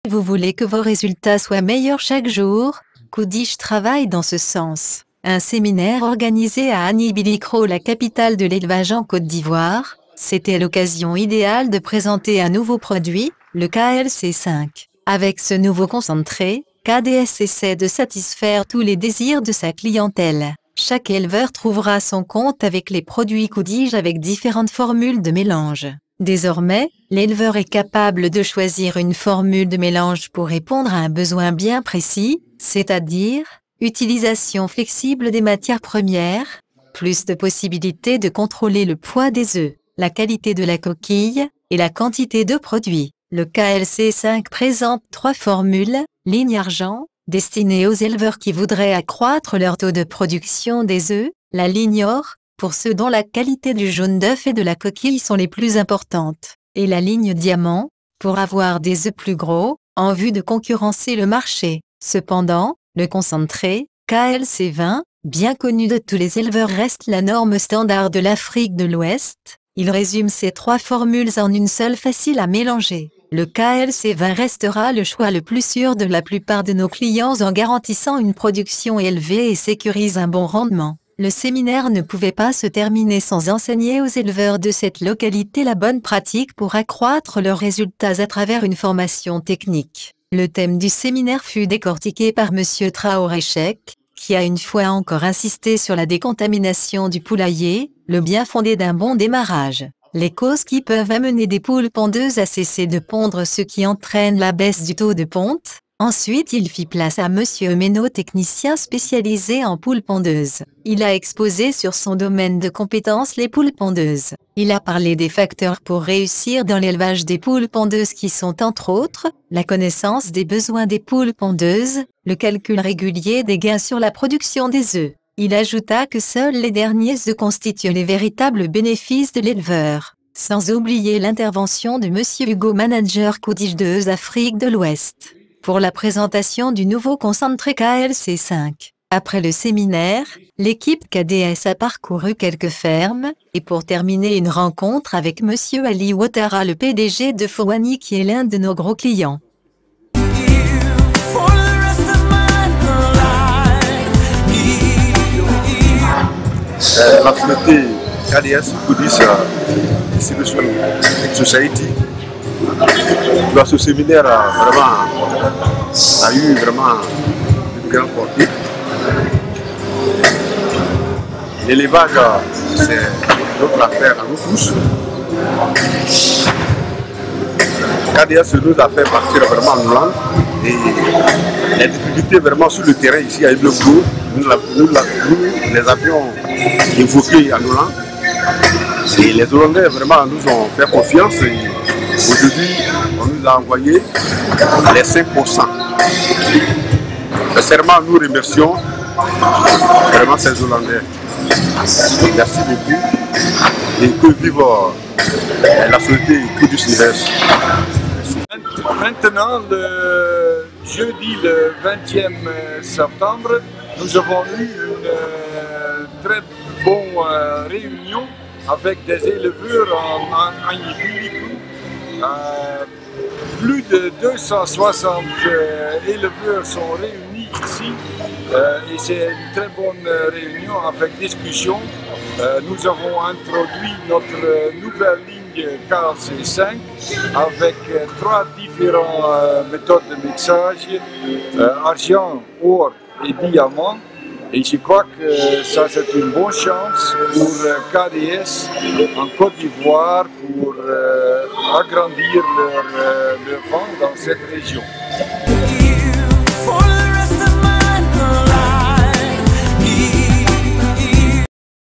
Vous voulez que vos résultats soient meilleurs chaque jour? Kudish travaille dans ce sens. Un séminaire organisé à Anibilikro, la capitale de l'élevage en Côte d'Ivoire, c'était l'occasion idéale de présenter un nouveau produit, le KLC5. Avec ce nouveau concentré, KDS essaie de satisfaire tous les désirs de sa clientèle. Chaque éleveur trouvera son compte avec les produits Kudish avec différentes formules de mélange. Désormais, l'éleveur est capable de choisir une formule de mélange pour répondre à un besoin bien précis, c'est-à-dire utilisation flexible des matières premières, plus de possibilités de contrôler le poids des œufs, la qualité de la coquille et la quantité de produits. Le KLC5 présente 3 formules, ligne argent, destinée aux éleveurs qui voudraient accroître leur taux de production des œufs, la ligne or, pour ceux dont la qualité du jaune d'œuf et de la coquille sont les plus importantes, et la ligne diamant, pour avoir des œufs plus gros, en vue de concurrencer le marché. Cependant, le concentré, KLC20, bien connu de tous les éleveurs, reste la norme standard de l'Afrique de l'Ouest. Il résume ces 3 formules en une seule, facile à mélanger. Le KLC20 restera le choix le plus sûr de la plupart de nos clients en garantissant une production élevée et sécurise un bon rendement. Le séminaire ne pouvait pas se terminer sans enseigner aux éleveurs de cette localité la bonne pratique pour accroître leurs résultats à travers une formation technique. Le thème du séminaire fut décortiqué par M. Traoré Cheikh, qui a une fois encore insisté sur la décontamination du poulailler, le bien fondé d'un bon démarrage. Les causes qui peuvent amener des poules pondeuses à cesser de pondre, ce qui entraîne la baisse du taux de ponte. Ensuite, il fit place à M. Meno, technicien spécialisé en poules pondeuses. Il a exposé sur son domaine de compétences les poules pondeuses. Il a parlé des facteurs pour réussir dans l'élevage des poules pondeuses qui sont entre autres, la connaissance des besoins des poules pondeuses, le calcul régulier des gains sur la production des œufs. Il ajouta que seuls les derniers œufs constituent les véritables bénéfices de l'éleveur. Sans oublier l'intervention de M. Hugo, manager Kudish de Afrique de l'Ouest, pour la présentation du nouveau concentré KLC5. Après le séminaire, l'équipe KDS a parcouru quelques fermes, et pour terminer une rencontre avec M. Ali Ouattara, le PDG de Fowani, qui est l'un de nos gros clients. La société KDS Kudish Distribution Society, dans ce séminaire a eu vraiment une grande portée. L'élevage, c'est notre affaire à nous tous. KDS nous a fait partir vraiment en Hollande, et les difficultés vraiment sur le terrain ici à Ibleco, nous les avions évoquées en Hollande, et les Hollandais vraiment nous ont fait confiance, et aujourd'hui on nous a envoyé les 5%. Sincèrement, nous remercions vraiment ces Hollandais. Merci beaucoup, et que vive la société Kudish Universe. Maintenant, le jeudi le 20e septembre, nous avons eu une très bonne réunion avec des éleveurs en Anibilikro. Plus de 260 éleveurs sont réunis ici, et c'est une très bonne réunion avec discussion. Nous avons introduit notre nouvelle ligne KLC5 avec 3 différentes méthodes de mixage, argent, or et diamant. Et je crois que ça c'est une bonne chance pour KDS en Côte d'Ivoire pour agrandir leur vente dans cette région.